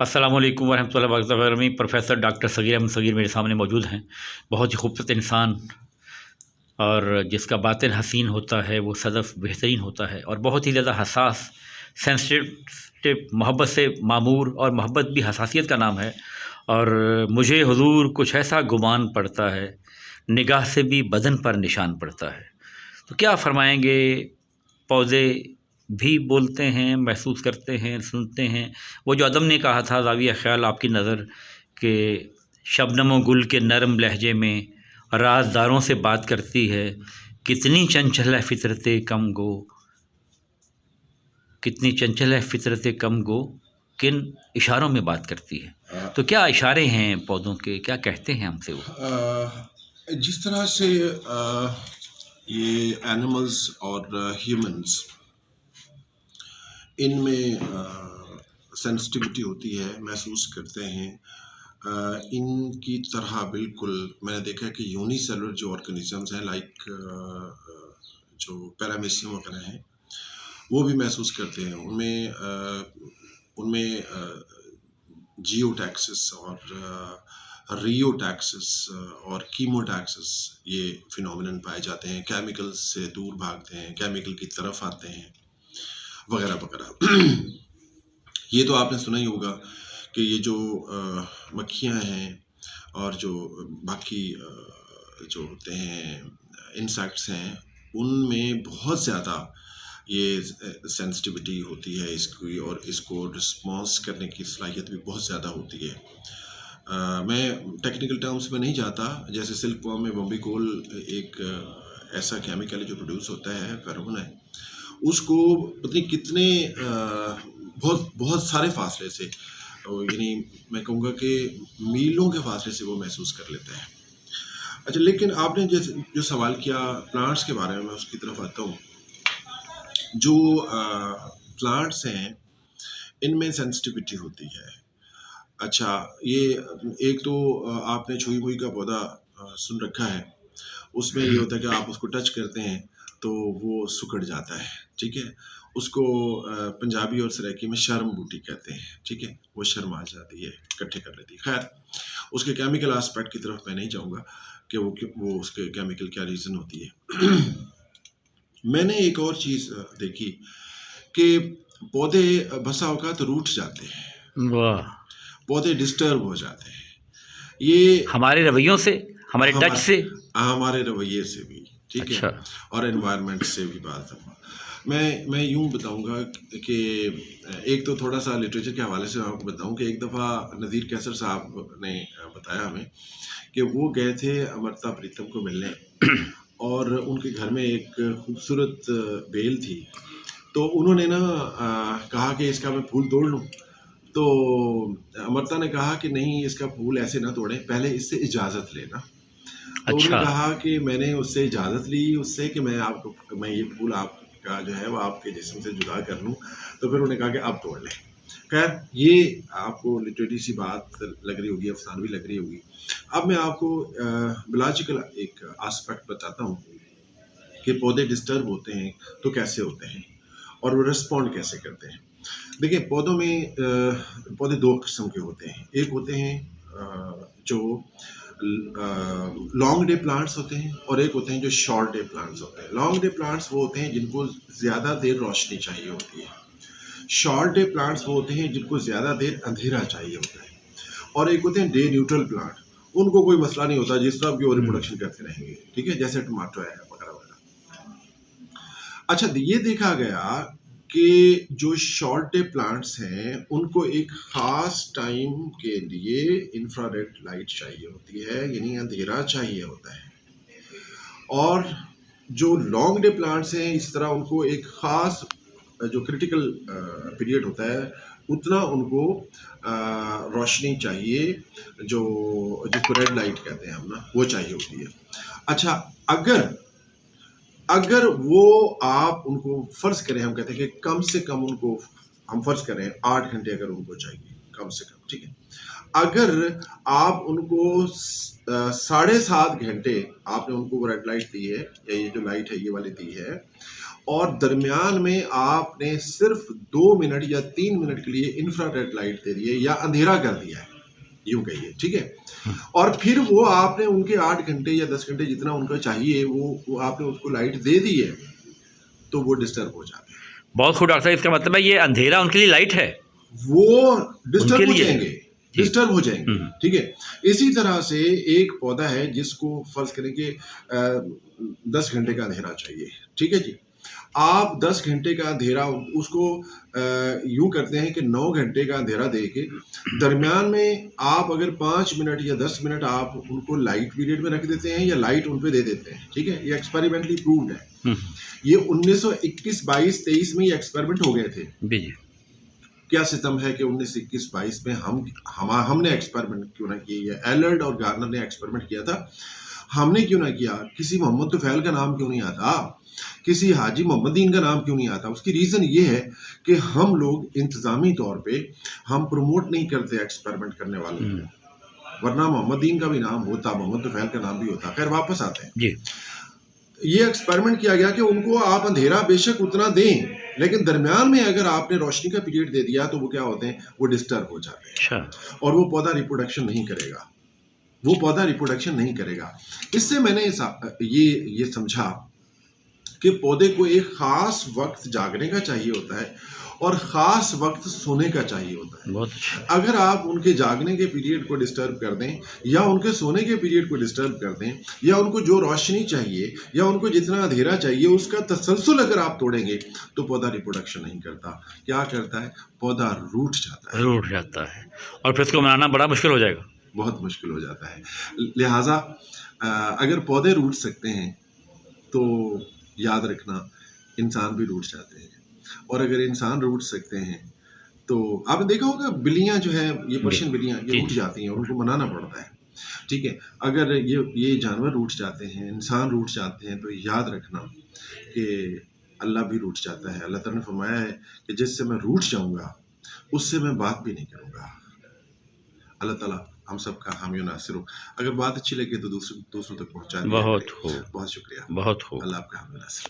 अस्सलामु अलैकुम वरहमतुल्लाहि वबरकातुहू। प्रोफेसर डॉक्टर सगीर अहमद सगीर मेरे सामने मौजूद हैं। बहुत ही खूबसूरत इंसान और जिसका बातिन हसीन होता है वो सदफ बेहतरीन होता है और बहुत ही ज़्यादा हसास सेंसिटिव, मोहब्बत से मामूर, और मोहब्बत भी हसासियत का नाम है। और मुझे हुजूर कुछ ऐसा गुमान पड़ता है, निगाह से भी बदन पर निशान पड़ता है। तो क्या फरमाएंगे? पौधे भी बोलते हैं, महसूस करते हैं, सुनते हैं। वो जो अदम ने कहा था, ज़ाविया ख़्याल आपकी नज़र के शबनम व गुल के नरम लहजे में राज़दारों से बात करती है। कितनी चंचल है फ़ितरत कम गो, कितनी चंचल है फ़ितरत कम गो, किन इशारों में बात करती है। तो क्या इशारे हैं पौधों के, क्या कहते हैं हमसे वो? जिस तरह से ये एनिमल्स और ह्यूमंस इनमें सेंसिटिविटी होती है, महसूस करते हैं, इनकी तरह बिल्कुल मैंने देखा है कि यूनिसेलुलर जो ऑर्गेनिजम्स हैं, लाइक जो पैरामीशियम वगैरह हैं, वो भी महसूस करते हैं। उनमें जियोटैक्सिस और रियोटैक्सिस और कीमोटैक्सिस ये फिनोमिनन पाए जाते हैं। केमिकल्स से दूर भागते हैं, केमिकल की तरफ आते हैं, वगैरह वगैरह। ये तो आपने सुना ही होगा कि ये जो मक्खियाँ हैं और जो बाकी जो होते हैं इंसेक्ट्स हैं, उनमें बहुत ज़्यादा ये सेंसिटिविटी होती है इसकी, और इसको रिस्पॉन्स करने की सलाहियत भी बहुत ज़्यादा होती है। मैं टेक्निकल टर्म्स में नहीं जाता। जैसे सिल्क वर्म में बॉम्बीकोल एक ऐसा केमिकल है जो प्रोड्यूस होता है, फेरोमोन है, उसको पता नहीं कितने बहुत बहुत सारे फासले से, यानी मैं कहूँगा कि मीलों के फासले से वो महसूस कर लेते हैं। अच्छा, लेकिन आपने जो सवाल किया प्लांट्स के बारे में, मैं उसकी तरफ आता हूँ। जो प्लांट्स हैं इनमें सेंसिटिविटी होती है। अच्छा, ये एक तो आपने छुई मुई का पौधा सुन रखा है। उसमें ये होता है कि आप उसको टच करते हैं तो वो सिकुड़ जाता है, ठीक है। उसको पंजाबी और सराइकी में शर्म बूटी कहते हैं, ठीक है। वो शर्म आ जाती है, इकट्ठे कर लेती है। खैर, उसके केमिकल एस्पेक्ट की तरफ मैं नहीं जाऊँगा कि वो उसके केमिकल क्या रीज़न होती है। मैंने एक और चीज़ देखी कि पौधे बसा औकात रूठ जाते हैं, वाह! पौधे डिस्टर्ब हो जाते हैं। ये हमारे रवैयों से, हमारे टच से? हमारे रवैये से भी, ठीक है। अच्छा। और एनवायरनमेंट से भी बात दफ़ा मैं यूँ बताऊँगा कि एक तो थोड़ा सा लिटरेचर के हवाले से आपको बताऊँ कि एक दफ़ा नज़ीर कैसर साहब ने बताया हमें कि वो गए थे अमृता प्रीतम को मिलने, और उनके घर में एक खूबसूरत बेल थी। तो उन्होंने ना कहा कि इसका मैं फूल तोड़ लूँ। तो अमृता ने कहा कि नहीं, इसका फूल ऐसे ना तोड़ें, पहले इससे इजाज़त लेना। तो उन्होंने अच्छा। कहा कि मैंने उससे इजाज़त ली उससे कि मैं ये फूल आपका जो है वो आपके जिस्म से जुदा कर लूँ। तो फिर उन्होंने कहा कि अब तोड़ लें। खैर, ये आपको लिटरेरी सी बात लग रही होगी, अफसानवी लग रही होगी। अब मैं आपको बायोलॉजिकल एक एस्पेक्ट बताता हूँ कि पौधे डिस्टर्ब होते हैं तो कैसे होते हैं और वो रिस्पॉन्ड कैसे करते हैं। देखिए, पौधे दो किस्म के होते हैं। एक होते हैं जो लॉन्ग डे प्लांट्स होते हैं, और एक होते हैं जो शॉर्ट डे प्लांट्स होते हैं। लॉन्ग डे प्लांट्स वो होते हैं जिनको ज़्यादा देर रोशनी चाहिए होती है। शॉर्ट डे प्लांट्स वो होते हैं जिनको ज़्यादा देर अंधेरा चाहिए होता है। और एक होते हैं डे न्यूट्रल प्लांट, उनको कोई मसला नहीं होता, जिस तरह की वो रिप्रोडक्शन करते रहेंगे, ठीक है, जैसे टमाटो है वगैरह वगैरह। अच्छा, ये देखा गया कि जो शॉर्ट डे प्लांट्स हैं उनको एक ख़ास टाइम के लिए इंफ्रारेड लाइट चाहिए होती है, यानी अंधेरा चाहिए होता है। और जो लॉन्ग डे प्लांट्स हैं, इस तरह उनको एक ख़ास जो क्रिटिकल पीरियड होता है, उतना उनको रोशनी चाहिए, जिसको रेड लाइट कहते हैं हम ना, वो चाहिए होती है। अच्छा, अगर वो आप उनको फ़र्ज़ करें, हम कहते हैं कि कम से कम उनको हम फ़र्ज़ करें 8 घंटे अगर उनको चाहिए, कम से कम, ठीक है। अगर आप उनको 7.5 घंटे आपने उनको रेड लाइट दी है, या ये जो लाइट है ये वाली दी है, और दरमियान में आपने सिर्फ 2 मिनट या 3 मिनट के लिए इंफ्रारेड लाइट दे दी है या अंधेरा कर दिया है, यूं कहिए, ठीक है। और फिर वो आपने उनके 8 घंटे या 10 घंटे जितना उनका चाहिए वो आपने उसको लाइट दे दी है, तो वो डिस्टर्ब हो जाते हैं। बहुत खूब डॉक्टर साहब, इसका मतलब है ये अंधेरा उनके लिए लाइट है, वो डिस्टर्ब उनके हो लिए जाएंगे, डिस्टर्ब हो जाएंगे, हम्म। ठीक है। इसी तरह से एक पौधा है जिसको फर्ज करें कि 10 घंटे का अंधेरा चाहिए, ठीक है जी। आप 10 घंटे का अंधेरा उसको यूं करते हैं कि 9 घंटे का अंधेरा दे के दरमियान में आप अगर 5 मिनट या 10 मिनट आप उनको लाइट पीरियड में रख देते हैं या लाइट उन पे दे देते हैं, ठीक है। ये एक्सपेरिमेंटली प्रूव्ड है। ये 1921, 22, 23 में ये एक्सपेरिमेंट हो गए थे। जी। क्या सितम है कि 1921, 22 में हमने एक्सपेरिमेंट क्यों ना किया, एलर्ड और गार्नर ने एक्सपेरिमेंट किया था, हमने क्यों ना किया। किसी मोहम्मद तुफैल का नाम क्यों नहीं आता, किसी हाजी मोहम्मदीन का नाम क्यों नहीं आता। उसकी रीज़न ये है कि हम लोग इंतज़ामी तौर पे हम प्रमोट नहीं करते एक्सपेरिमेंट करने वालों को, वरना मोहम्मदीन का भी नाम होता, मोहम्मद तुफैल का नाम भी होता। खैर वापस आते हैं जी। ये एक्सपेरिमेंट किया गया कि उनको आप अंधेरा बेशक उतना दें, लेकिन दरमियान में अगर आपने रोशनी का पीरियड दे दिया तो वो क्या होते हैं, वो डिस्टर्ब हो जाते हैं। अच्छा। और वो पौधा रिप्रोडक्शन नहीं करेगा, वो पौधा रिप्रोडक्शन नहीं करेगा। इससे मैंने ये समझा कि पौधे को एक खास वक्त जागने का चाहिए होता है और ख़ास वक्त सोने का चाहिए होता है। बहुत अच्छा। अगर आप उनके जागने के पीरियड को डिस्टर्ब कर दें या उनके सोने के पीरियड को डिस्टर्ब कर दें या उनको जो रोशनी चाहिए या उनको जितना अंधेरा चाहिए उसका तसलसल अगर आप तोड़ेंगे तो पौधा रिप्रोडक्शन नहीं करता। क्या करता है, पौधा रूठ जाता है, रूठ जाता है और फिर उसको बनाना बड़ा मुश्किल हो जाएगा, बहुत मुश्किल हो जाता है। लिहाजा अगर पौधे रूठ सकते हैं तो याद रखना इंसान भी रूठ जाते हैं, और अगर इंसान रूठ सकते हैं तो आपने देखा होगा बिल्लियां जो है, ये पर्शियन बिल्लियां, ये रूठ जाती हैं, उनको मनाना पड़ता है, ठीक है। अगर ये जानवर रूठ जाते हैं, इंसान रूठ जाते हैं, तो याद रखना कि अल्लाह भी रूठ जाता है। अल्लाह ताला ने फरमाया है कि जिससे मैं रूठ जाऊंगा उससे मैं बात भी नहीं करूंगा। अल्लाह ताला हम सब का हामी नासिर हो। अगर बात अच्छी लगे तो दूसरों तक पहुंचा दें। बहुत खूब, बहुत शुक्रिया। बहुत खूब। अल्लाह आपका हामी नासिर।